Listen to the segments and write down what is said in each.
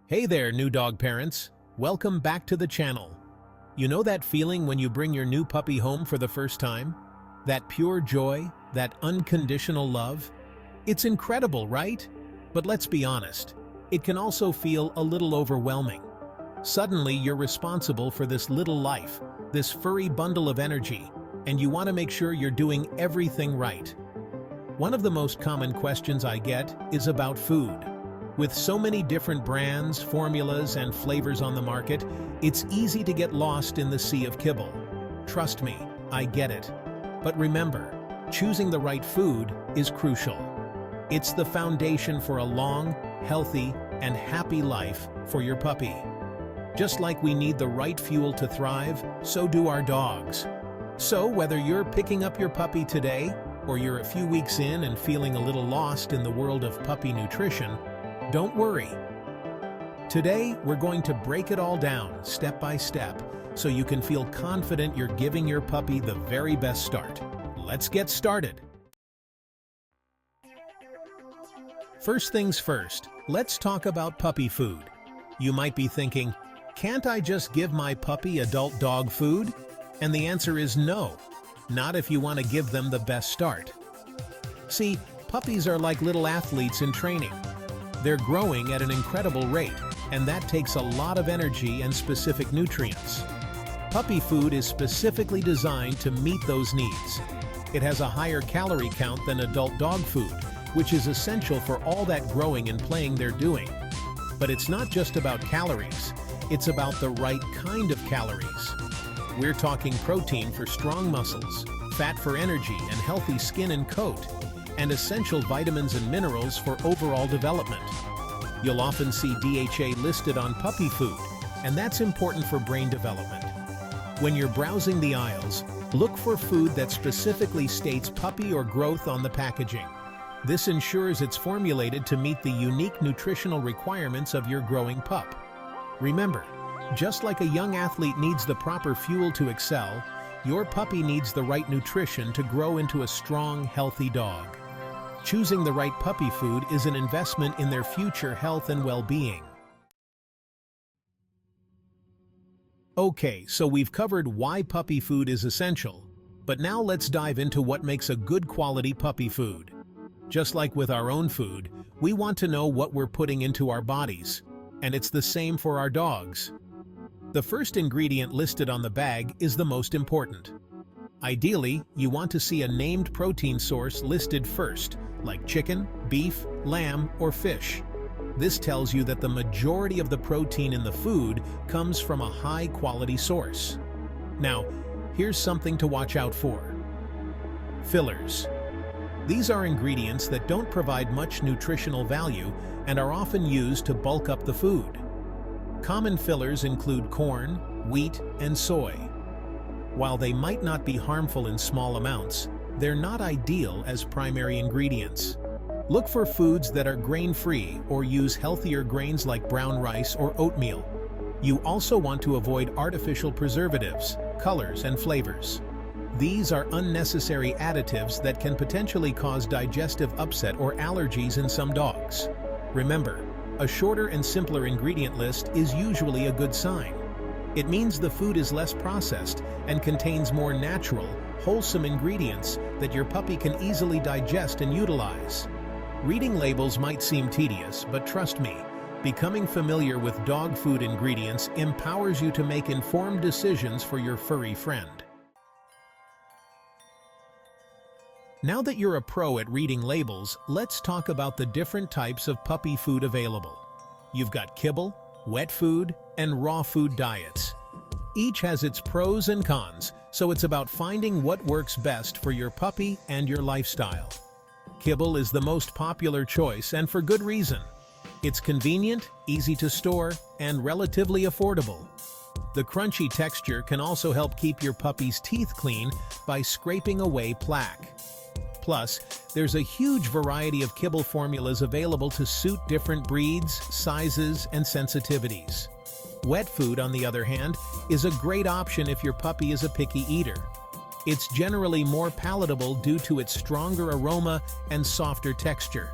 Hey there, new dog parents. Welcome back to the channel. You know that feeling when you bring your new puppy home for the first time? That pure joy, that unconditional love? It's incredible, right? But let's be honest, it can also feel a little overwhelming. Suddenly, you're responsible for this little life, this furry bundle of energy, and you want to make sure you're doing everything right. One of the most common questions I get is about food. With so many different brands, formulas, and flavors on the market, it's easy to get lost in the sea of kibble. Trust me, I get it. But remember, choosing the right food is crucial. It's the foundation for a long, healthy, and happy life for your puppy. Just like we need the right fuel to thrive, so do our dogs. So whether you're picking up your puppy today, or you're a few weeks in and feeling a little lost in the world of puppy nutrition, don't worry. Today, we're going to break it all down step by step so you can feel confident you're giving your puppy the very best start. Let's get started. First things first, let's talk about puppy food. You might be thinking, can't I just give my puppy adult dog food? And the answer is no, not if you want to give them the best start. See, puppies are like little athletes in training. They're growing at an incredible rate, and that takes a lot of energy and specific nutrients. Puppy food is specifically designed to meet those needs. It has a higher calorie count than adult dog food, which is essential for all that growing and playing they're doing. But it's not just about calories, it's about the right kind of calories. We're talking protein for strong muscles, fat for energy and healthy skin and coat, and essential vitamins and minerals for overall development. You'll often see DHA listed on puppy food, and that's important for brain development. When you're browsing the aisles, look for food that specifically states puppy or growth on the packaging. This ensures it's formulated to meet the unique nutritional requirements of your growing pup. Remember, just like a young athlete needs the proper fuel to excel, your puppy needs the right nutrition to grow into a strong, healthy dog. Choosing the right puppy food is an investment in their future health and well-being. Okay, so we've covered why puppy food is essential, but now let's dive into what makes a good quality puppy food. Just like with our own food, we want to know what we're putting into our bodies, and it's the same for our dogs. The first ingredient listed on the bag is the most important. Ideally, you want to see a named protein source listed first, like chicken, beef, lamb, or fish. This tells you that the majority of the protein in the food comes from a high-quality source. Now, here's something to watch out for. Fillers. These are ingredients that don't provide much nutritional value and are often used to bulk up the food. Common fillers include corn, wheat, and soy. While they might not be harmful in small amounts, they're not ideal as primary ingredients. Look for foods that are grain-free or use healthier grains like brown rice or oatmeal. You also want to avoid artificial preservatives, colors, and flavors. These are unnecessary additives that can potentially cause digestive upset or allergies in some dogs. Remember, a shorter and simpler ingredient list is usually a good sign. It means the food is less processed and contains more natural, wholesome ingredients that your puppy can easily digest and utilize. Reading labels might seem tedious, but trust me, becoming familiar with dog food ingredients empowers you to make informed decisions for your furry friend. Now that you're a pro at reading labels, let's talk about the different types of puppy food available. You've got kibble, wet food, and raw food diets. Each has its pros and cons, so it's about finding what works best for your puppy and your lifestyle. Kibble is the most popular choice, and for good reason. It's convenient, easy to store, and relatively affordable. The crunchy texture can also help keep your puppy's teeth clean by scraping away plaque. Plus, there's a huge variety of kibble formulas available to suit different breeds, sizes, and sensitivities. Wet food, on the other hand, is a great option if your puppy is a picky eater. It's generally more palatable due to its stronger aroma and softer texture.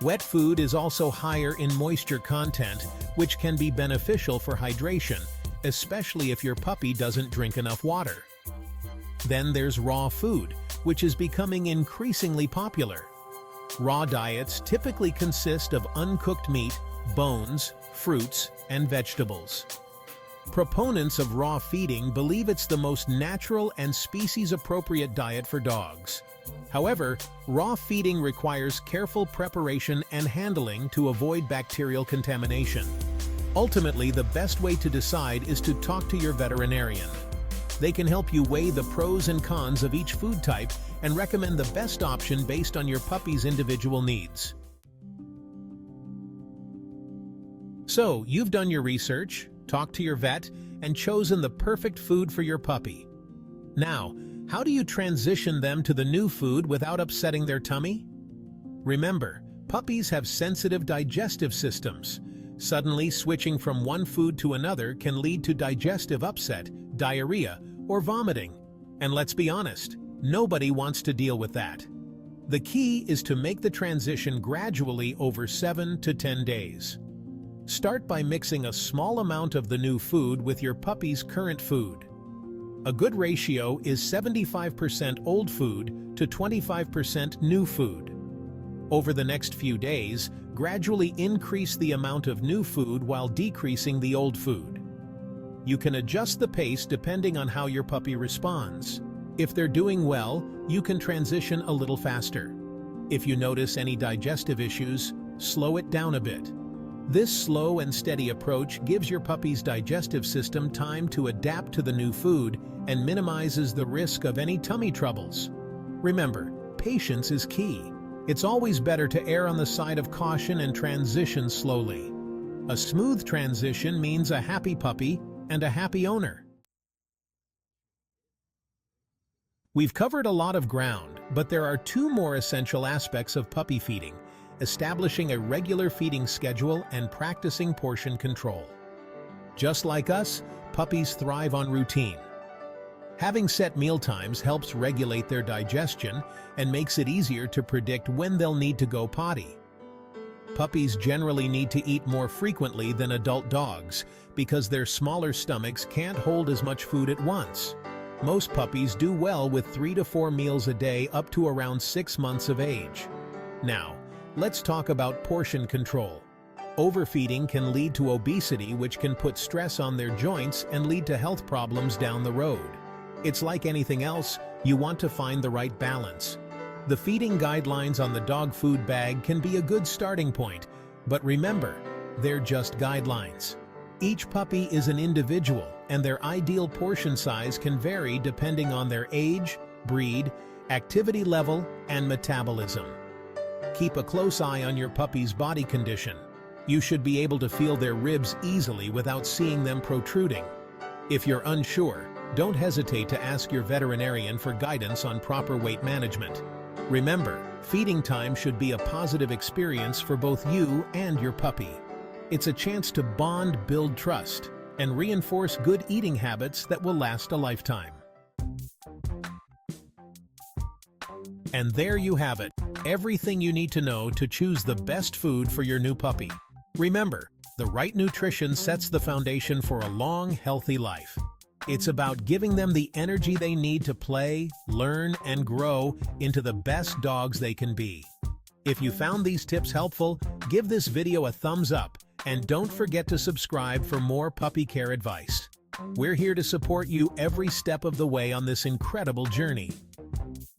Wet food is also higher in moisture content, which can be beneficial for hydration, especially if your puppy doesn't drink enough water. Then there's raw food, which is becoming increasingly popular. Raw diets typically consist of uncooked meat, bones, fruits, and vegetables. Proponents of raw feeding believe it's the most natural and species-appropriate diet for dogs. However, raw feeding requires careful preparation and handling to avoid bacterial contamination. Ultimately, the best way to decide is to talk to your veterinarian. They can help you weigh the pros and cons of each food type and recommend the best option based on your puppy's individual needs. So, you've done your research, talked to your vet, and chosen the perfect food for your puppy. Now, how do you transition them to the new food without upsetting their tummy? Remember, puppies have sensitive digestive systems. Suddenly switching from one food to another can lead to digestive upset, diarrhea, or vomiting. And let's be honest, nobody wants to deal with that. The key is to make the transition gradually over 7 to 10 days. Start by mixing a small amount of the new food with your puppy's current food. A good ratio is 75% old food to 25% new food. Over the next few days, gradually increase the amount of new food while decreasing the old food. You can adjust the pace depending on how your puppy responds. If they're doing well, you can transition a little faster. If you notice any digestive issues, slow it down a bit. This slow and steady approach gives your puppy's digestive system time to adapt to the new food and minimizes the risk of any tummy troubles. Remember, patience is key. It's always better to err on the side of caution and transition slowly. A smooth transition means a happy puppy and a happy owner. We've covered a lot of ground, but there are two more essential aspects of puppy feeding: establishing a regular feeding schedule and practicing portion control. Just like us, puppies thrive on routine. Having set meal times helps regulate their digestion and makes it easier to predict when they'll need to go potty. Puppies generally need to eat more frequently than adult dogs because their smaller stomachs can't hold as much food at once. Most puppies do well with 3 to 4 meals a day up to around 6 months of age. Now, let's talk about portion control. Overfeeding can lead to obesity, which can put stress on their joints and lead to health problems down the road. It's like anything else, you want to find the right balance. The feeding guidelines on the dog food bag can be a good starting point, but remember, they're just guidelines. Each puppy is an individual, and their ideal portion size can vary depending on their age, breed, activity level, and metabolism. Keep a close eye on your puppy's body condition. You should be able to feel their ribs easily without seeing them protruding. If you're unsure, don't hesitate to ask your veterinarian for guidance on proper weight management. Remember, feeding time should be a positive experience for both you and your puppy. It's a chance to bond, build trust, and reinforce good eating habits that will last a lifetime. And there you have it, everything you need to know to choose the best food for your new puppy. Remember, the right nutrition sets the foundation for a long, healthy life. It's about giving them the energy they need to play, learn, and grow into the best dogs they can be. If you found these tips helpful, give this video a thumbs up and don't forget to subscribe for more puppy care advice. We're here to support you every step of the way on this incredible journey.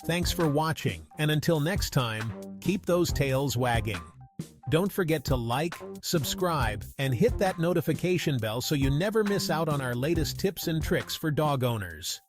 Thanks for watching, and until next time, keep those tails wagging. Don't forget to like, subscribe, and hit that notification bell so you never miss out on our latest tips and tricks for dog owners.